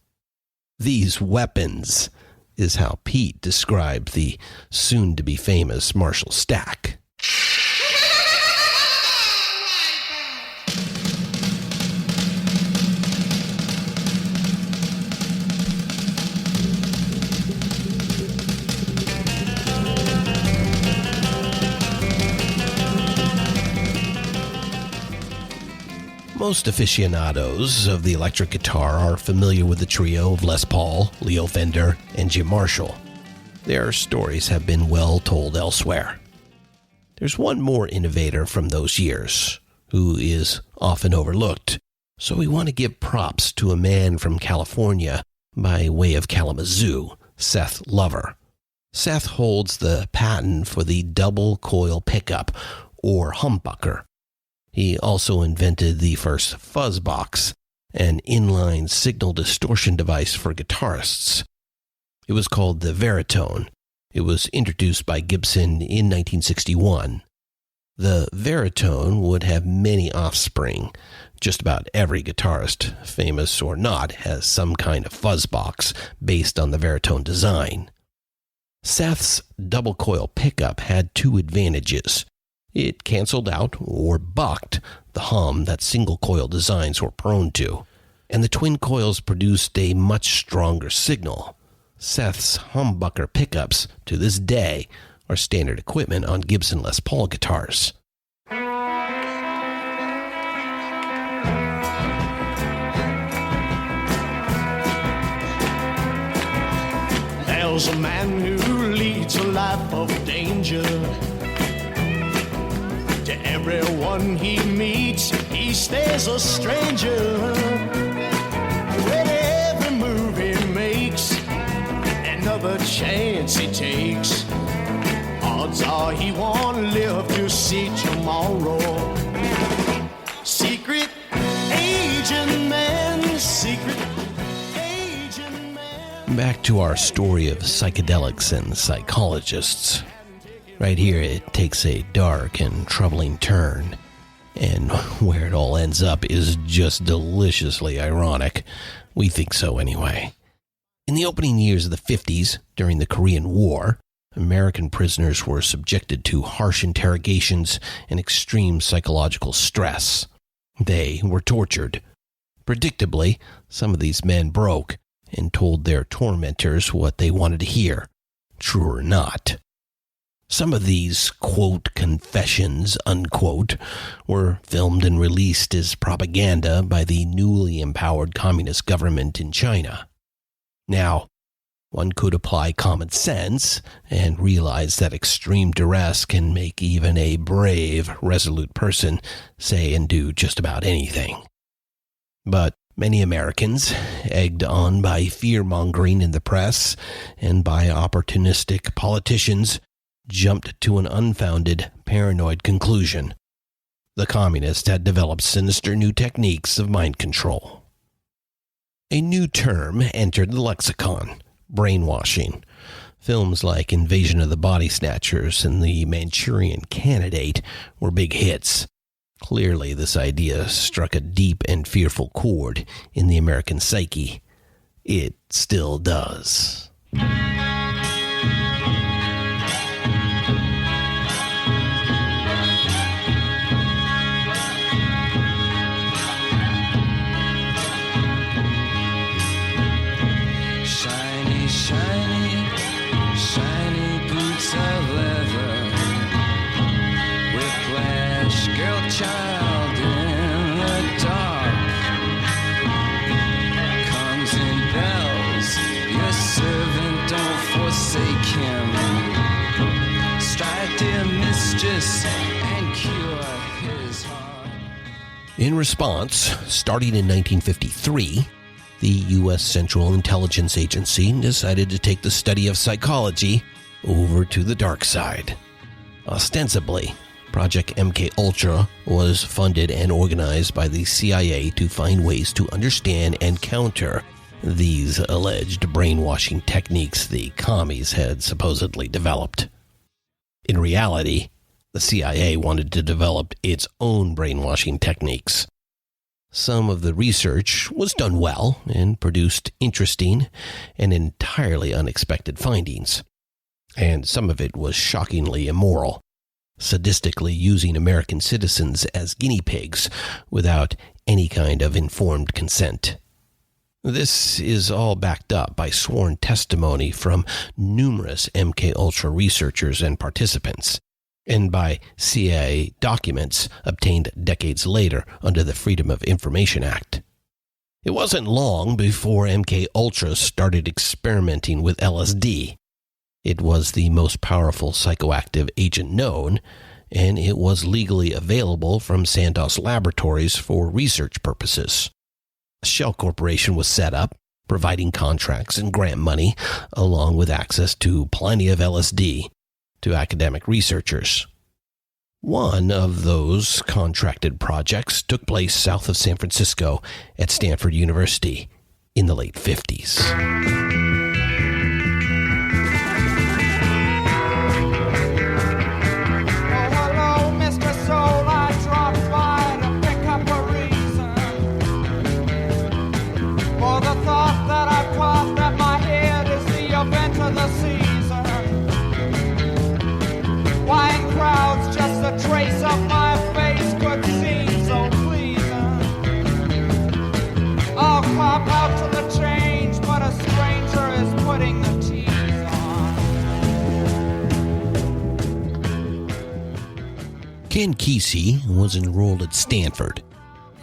These weapons is how Pete described the soon-to-be famous Marshall stack. Most aficionados of the electric guitar are familiar with the trio of Les Paul, Leo Fender, and Jim Marshall. Their stories have been well told elsewhere. There's one more innovator from those years, who is often overlooked, so we want to give props to a man from California by way of Kalamazoo, Seth Lover. Seth holds the patent for the double coil pickup, or humbucker. He also invented the first fuzz box, an inline signal distortion device for guitarists. It was called the Veritone. It was introduced by Gibson in 1961. The Veritone would have many offspring. Just about every guitarist, famous or not, has some kind of fuzz box based on the Veritone design. Seth's double coil pickup had two advantages. It canceled out, or bucked, the hum that single-coil designs were prone to, and the twin coils produced a much stronger signal. Seth's humbucker pickups, to this day, are standard equipment on Gibson Les Paul guitars. There's a man who leads a life of danger. To everyone he meets, he stays a stranger. With every move he makes, another chance he takes, odds are he won't live to see tomorrow. Secret agent man, secret agent man. Back to our story of psychedelics and psychologists. Right here, it takes a dark and troubling turn, and where it all ends up is just deliciously ironic. We think so anyway. In the opening years of the 50s, during the Korean War, American prisoners were subjected to harsh interrogations and extreme psychological stress. They were tortured. Predictably, some of these men broke and told their tormentors what they wanted to hear, true or not. Some of these, quote, confessions, unquote, were filmed and released as propaganda by the newly empowered communist government in China. Now, one could apply common sense and realize that extreme duress can make even a brave, resolute person say and do just about anything. But many Americans, egged on by fear-mongering in the press and by opportunistic politicians, jumped to an unfounded, paranoid conclusion. The communists had developed sinister new techniques of mind control. A new term entered the lexicon: brainwashing. Films like Invasion of the Body Snatchers and The Manchurian Candidate were big hits. Clearly, this idea struck a deep and fearful chord in the American psyche. It still does. Child in the dark comes in bells. Your servant, don't forsake him. Strike, dear mistress, and cure his heart. In response, starting in 1953, the U.S. Central Intelligence Agency decided to take the study of psychology over to the dark side. Ostensibly, Project MKUltra was funded and organized by the CIA to find ways to understand and counter these alleged brainwashing techniques the commies had supposedly developed. In reality, the CIA wanted to develop its own brainwashing techniques. Some of the research was done well and produced interesting and entirely unexpected findings, and some of it was shockingly immoral, sadistically using American citizens as guinea pigs without any kind of informed consent. This is all backed up by sworn testimony from numerous MKUltra researchers and participants, and by CIA documents obtained decades later under the Freedom of Information Act. It wasn't long before MKUltra started experimenting with LSD. It was the most powerful psychoactive agent known, and it was legally available from Sandoz Laboratories for research purposes. A shell corporation was set up, providing contracts and grant money, along with access to plenty of LSD to academic researchers. One of those contracted projects took place south of San Francisco at Stanford University in the late 50s. Trace of my face could seem so pleasing. I'll cop out to the change, but a stranger is putting the tease on. Ken Kesey was enrolled at Stanford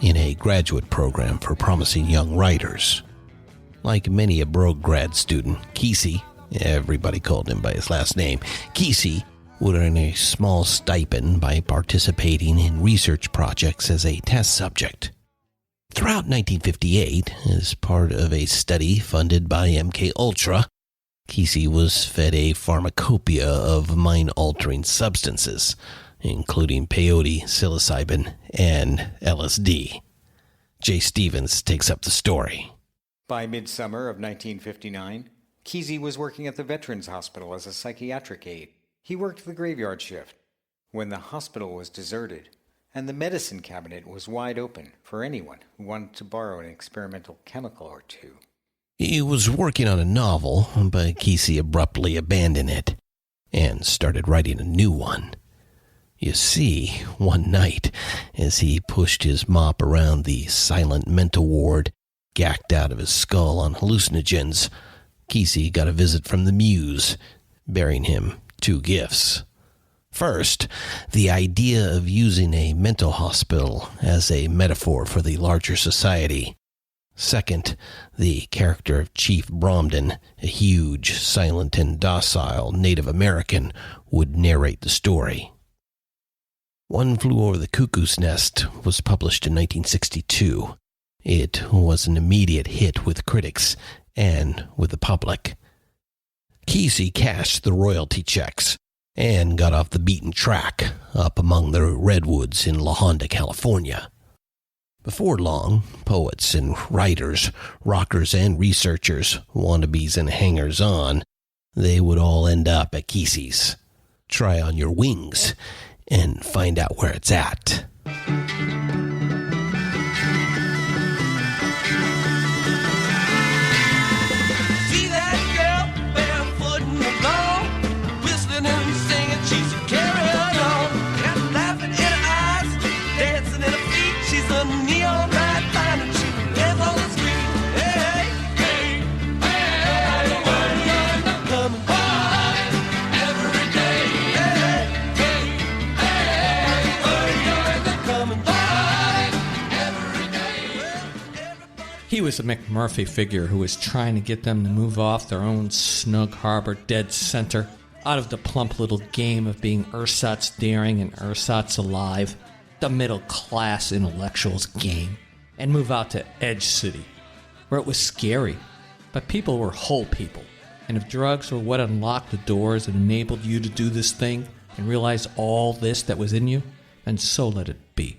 in a graduate program for promising young writers. Like many a broke grad student, Kesey, everybody called him by his last name, Kesey would earn a small stipend by participating in research projects as a test subject. Throughout 1958, as part of a study funded by MKUltra, Kesey was fed a pharmacopoeia of mind-altering substances, including peyote, psilocybin, and LSD. Jay Stevens takes up the story. By midsummer of 1959, Kesey was working at the Veterans Hospital as a psychiatric aide. He worked the graveyard shift when the hospital was deserted and the medicine cabinet was wide open for anyone who wanted to borrow an experimental chemical or two. He was working on a novel, but Kesey abruptly abandoned it and started writing a new one. You see, one night, as he pushed his mop around the silent mental ward, gacked out of his skull on hallucinogens, Kesey got a visit from the Muse, bearing him 2 gifts. First, the idea of using a mental hospital as a metaphor for the larger society. Second, the character of Chief Bromden, a huge, silent, and docile Native American, would narrate the story. One Flew Over the Cuckoo's Nest was published in 1962. It was an immediate hit with critics and with the public. Kesey cashed the royalty checks and got off the beaten track up among the redwoods in La Honda, California. Before long, poets and writers, rockers and researchers, wannabes and hangers-on, they would all end up at Kesey's. Try on your wings and find out where it's at. He was a McMurphy figure who was trying to get them to move off their own snug harbor dead center out of the plump little game of being ersatz daring and ersatz alive. the middle-class intellectuals game, and move out to Edge City, where it was scary, but people were whole people. And if drugs were what unlocked the doors and enabled you to do this thing and realize all this that was in you, then so let it be.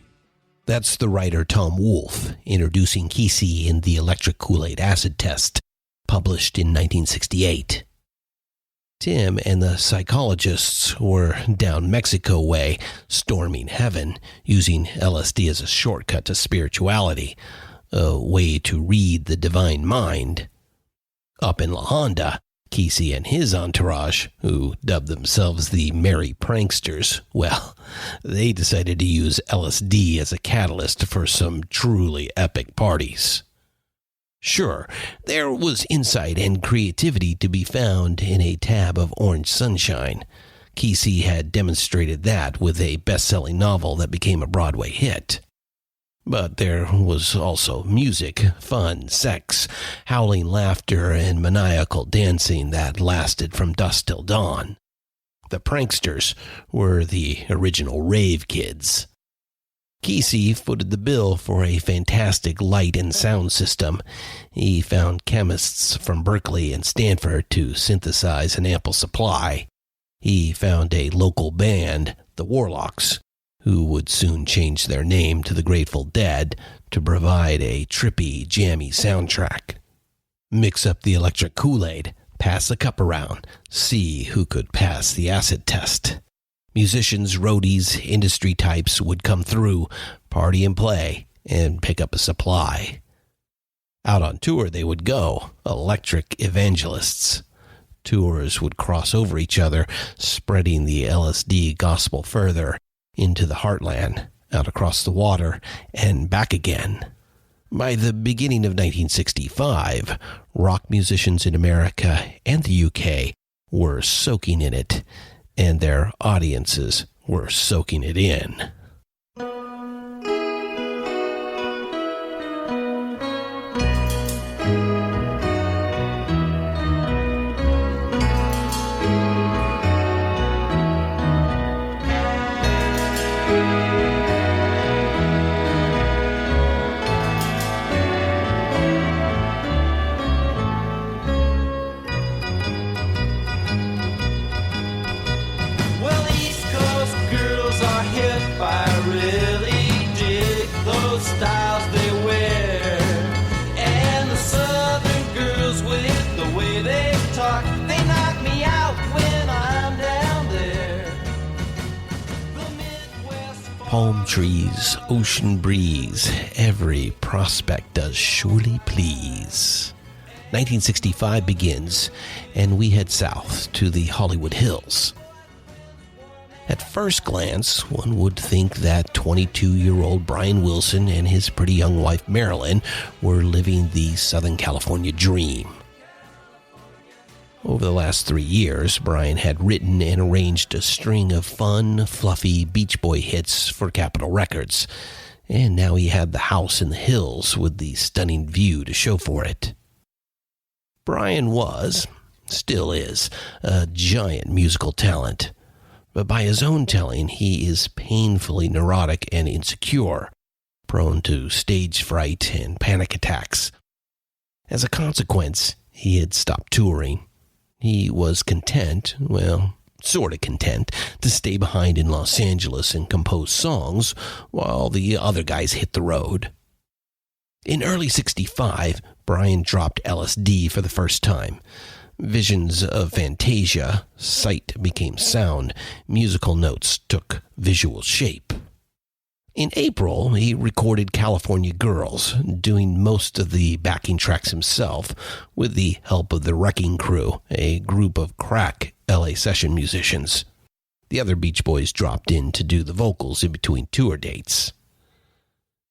That's the writer Tom Wolfe introducing Kesey in The Electric Kool-Aid Acid Test, published in 1968. Tim and the psychologists were down Mexico way, storming heaven, using LSD as a shortcut to spirituality, a way to read the divine mind. Up in La Honda, Kesey and his entourage, who dubbed themselves the Merry Pranksters, well, they decided to use LSD as a catalyst for some truly epic parties. Sure, there was insight and creativity to be found in a tab of orange sunshine. Kesey had demonstrated that with a best-selling novel that became a Broadway hit. But there was also music, fun, sex, howling laughter, and maniacal dancing that lasted from dusk till dawn. The pranksters were the original rave kids. Kesey footed the bill for a fantastic light and sound system. He found chemists from Berkeley and Stanford to synthesize an ample supply. He found a local band, the Warlocks, who would soon change their name to the Grateful Dead, to provide a trippy, jammy soundtrack. Mix up the electric Kool-Aid, pass the cup around, see who could pass the acid test. Musicians, roadies, industry types would come through, party and play, and pick up a supply. Out on tour they would go, electric evangelists. Tours would cross over each other, spreading the LSD gospel further into the heartland, out across the water, and back again. By the beginning of 1965, rock musicians in America and the UK were soaking in it, and their audiences were soaking it in. Palm trees, ocean breeze, every prospect does surely please. 1965 begins, and we head south to the Hollywood Hills. At first glance, one would think that 22-year-old Brian Wilson and his pretty young wife Marilyn were living the Southern California dream. Over the last 3 years, Brian had written and arranged a string of fun, fluffy Beach Boy hits for Capitol Records, and now he had the house in the hills with the stunning view to show for it. Brian was, still is, a giant musical talent, but by his own telling, he is painfully neurotic and insecure, prone to stage fright and panic attacks. As a consequence, he had stopped touring. He was content, well, sort of content, to stay behind in Los Angeles and compose songs while the other guys hit the road. In early '65, Brian dropped LSD for the first time. Visions of Fantasia, sight became sound, musical notes took visual shape. In April, he recorded California Girls, doing most of the backing tracks himself, with the help of the Wrecking Crew, a group of crack LA session musicians. The other Beach Boys dropped in to do the vocals in between tour dates.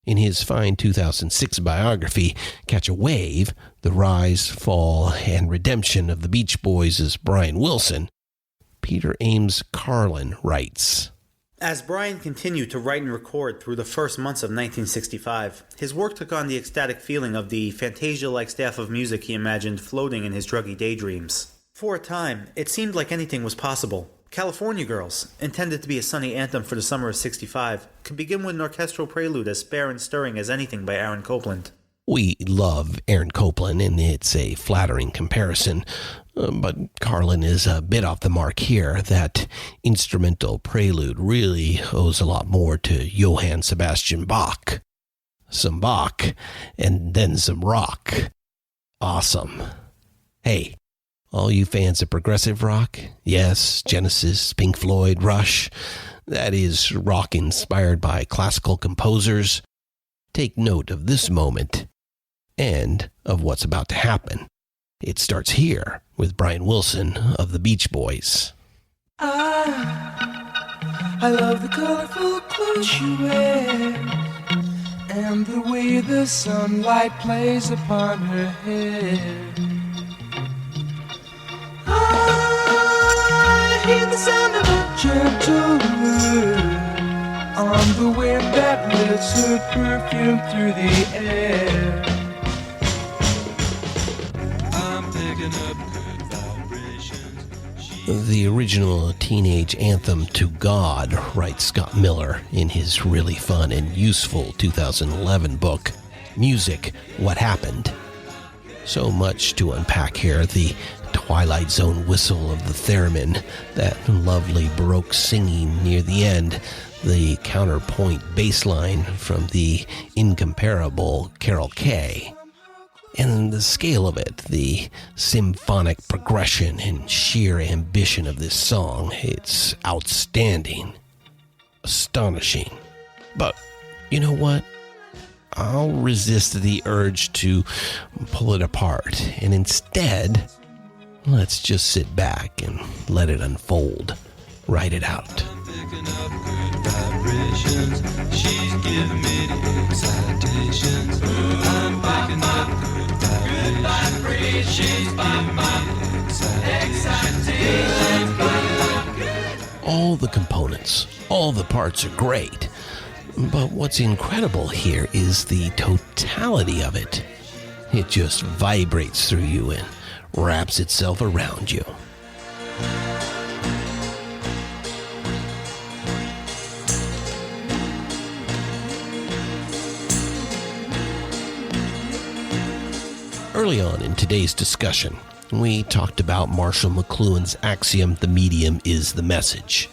In his fine 2006 biography, Catch a Wave, The Rise, Fall, and Redemption of the Beach Boys as Brian Wilson, Peter Ames Carlin writes, As Brian continued to write and record through the first months of 1965, his work took on the ecstatic feeling of the Fantasia-like staff of music he imagined floating in his druggy daydreams. For a time, it seemed like anything was possible. California Girls, intended to be a sunny anthem for the summer of '65, can begin with an orchestral prelude as spare and stirring as anything by Aaron Copland. We love Aaron Copland, and it's a flattering comparison, but Carlin is a bit off the mark here. That instrumental prelude really owes a lot more to Johann Sebastian Bach. Some Bach, and then some rock. Awesome. Hey, all you fans of progressive rock, yes, Genesis, Pink Floyd, Rush, that is rock inspired by classical composers, take note of this moment and of what's about to happen. It starts here with Brian Wilson of the Beach Boys. I love the colorful clothes she wears and the way the sunlight plays upon her hair. I hear the sound of a gentle word on the wind that lifts her perfume through the air. I'm picking up good vibrations. The original teenage anthem to God, writes Scott Miller in his really fun and useful 2011 book, Music, What Happened? So much to unpack here. The Twilight Zone whistle of the theremin, that lovely Baroque singing near the end, the counterpoint bass line from the incomparable Carol Kay, and the scale of it, the symphonic progression and sheer ambition of this song. It's outstanding, astonishing. But you know what? I'll resist the urge to pull it apart, and instead, let's just sit back and let it unfold. Write it out. She's giving me the excitations. I'm picking up good vibrations. She's giving me the excitations. All the components, all the parts are great. But what's incredible here is the totality of it. It just vibrates through you and wraps itself around you. Early on in today's discussion, we talked about Marshall McLuhan's axiom, the medium is the message.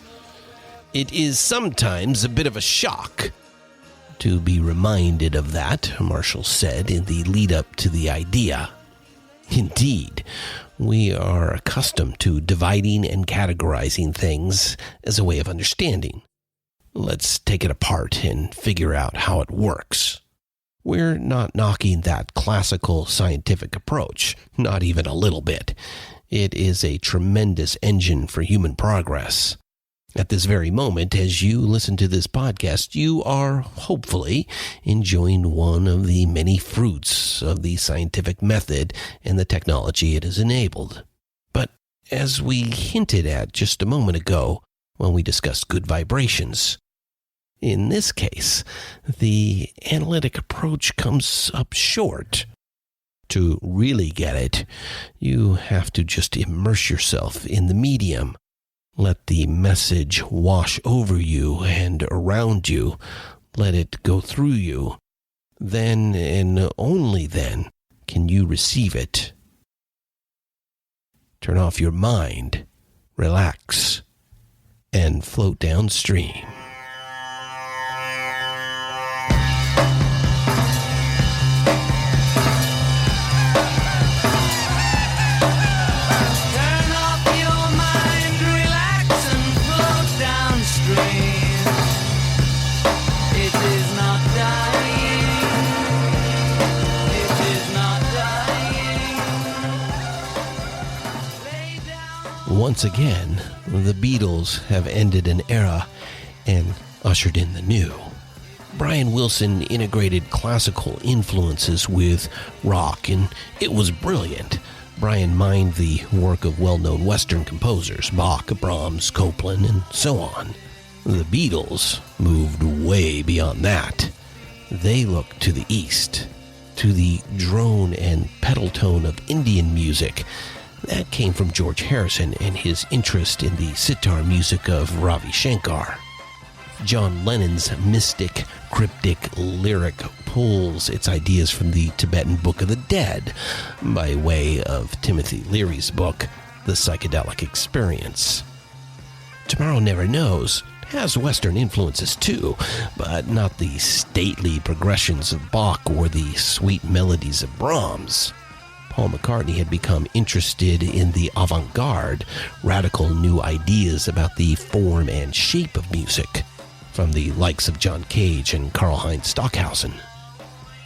It is sometimes a bit of a shock to be reminded of that, Marshall said in the lead-up to the idea. Indeed, we are accustomed to dividing and categorizing things as a way of understanding. Let's take it apart and figure out how it works. We're not knocking that classical scientific approach, not even a little bit. It is a tremendous engine for human progress. At this very moment, as you listen to this podcast, you are hopefully enjoying one of the many fruits of the scientific method and the technology it has enabled. But as we hinted at just a moment ago when we discussed good vibrations, in this case, the analytic approach comes up short. To really get it, you have to just immerse yourself in the medium. Let the message wash over you and around you. Let it go through you. Then and only then can you receive it. Turn off your mind, relax, and float downstream. Once again, the Beatles have ended an era and ushered in the new. Brian Wilson integrated classical influences with rock, and it was brilliant. Brian mined the work of well-known Western composers, Bach, Brahms, Copland, and so on. The Beatles moved way beyond that. They looked to the east, to the drone and pedal tone of Indian music, That came from George Harrison and his interest in the sitar music of Ravi Shankar. John Lennon's mystic, cryptic lyric pulls its ideas from the Tibetan Book of the Dead by way of Timothy Leary's book, The Psychedelic Experience. Tomorrow Never Knows has Western influences too, but not the stately progressions of Bach or the sweet melodies of Brahms. Paul McCartney had become interested in the avant-garde, radical new ideas about the form and shape of music, from the likes of John Cage and Karl-Heinz Stockhausen.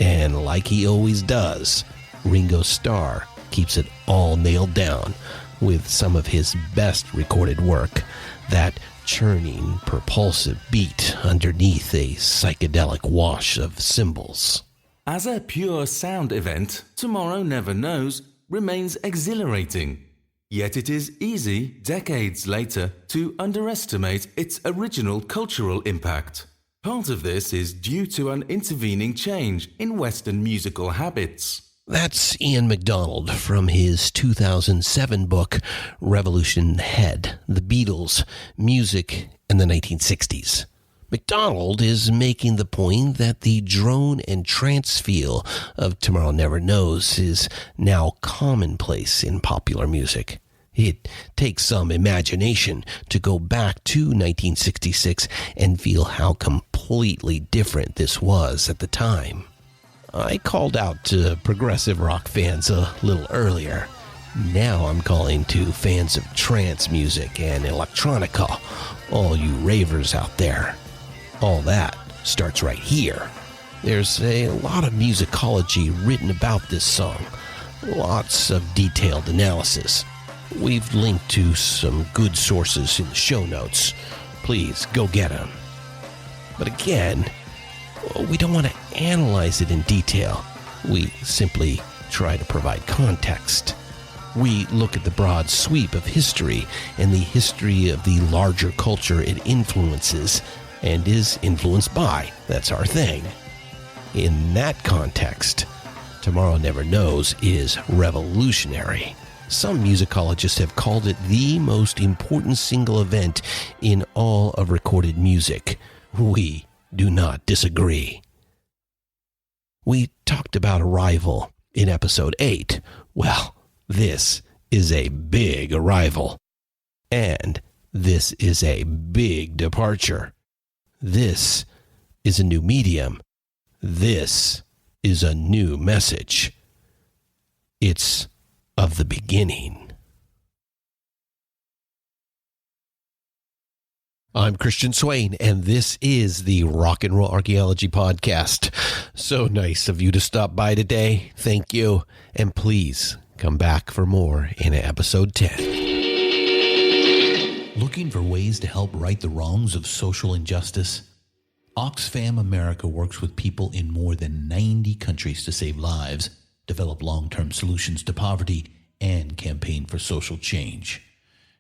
And like he always does, Ringo Starr keeps it all nailed down with some of his best recorded work, that churning, propulsive beat underneath a psychedelic wash of cymbals. As a pure sound event, Tomorrow Never Knows remains exhilarating. Yet it is easy, decades later, to underestimate its original cultural impact. Part of this is due to an intervening change in Western musical habits. That's Ian MacDonald from his 2007 book, Revolution Head, The Beatles, Music in the 1960s. MacDonald is making the point that the drone and trance feel of Tomorrow Never Knows is now commonplace in popular music. It takes some imagination to go back to 1966 and feel how completely different this was at the time. I called out to progressive rock fans a little earlier. Now I'm calling to fans of trance music and electronica, all you ravers out there. All that starts right here. There's a lot of musicology written about this song, lots of detailed analysis. We've linked to some good sources in the show notes. Please go get them. But again, we don't want to analyze it in detail. We simply try to provide context. We look at the broad sweep of history and the history of the larger culture it influences and is influenced by. That's our thing. In that context, Tomorrow Never Knows is revolutionary. Some musicologists have called it the most important single event in all of recorded music. We do not disagree. We talked about arrival in episode 8. Well, this is a big arrival. And this is a big departure. This is a new medium. This is a new message. It's of the beginning. I'm Christian Swain, and this is the Rock and Roll Archaeology Podcast. So nice of you to stop by today. Thank you. And please come back for more in episode 10. Looking for ways to help right the wrongs of social injustice? Oxfam America works with people in more than 90 countries to save lives, develop long-term solutions to poverty, and campaign for social change.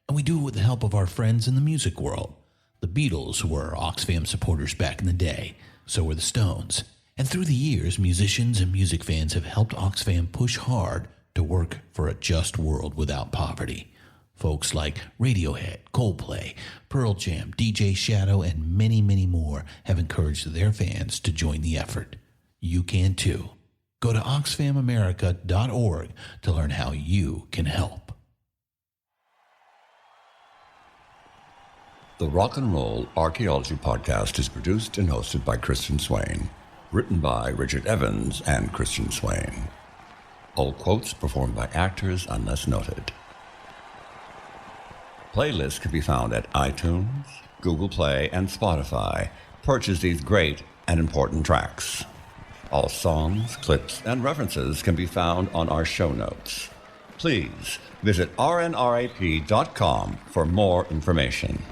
And we do it with the help of our friends in the music world. The Beatles were Oxfam supporters back in the day, so were the Stones. And through the years, musicians and music fans have helped Oxfam push hard to work for a just world without poverty. Folks like Radiohead, Coldplay, Pearl Jam, DJ Shadow, and many, many more have encouraged their fans to join the effort. You can too. Go to oxfamamerica.org to learn how you can help. The Rock and Roll Archaeology Podcast is produced and hosted by Christian Swain. Written by Richard Evans and Christian Swain. All quotes performed by actors unless noted. Playlists can be found at iTunes, Google Play, and Spotify. Purchase these great and important tracks. All songs, clips, and references can be found on our show notes. Please visit rnrap.com for more information.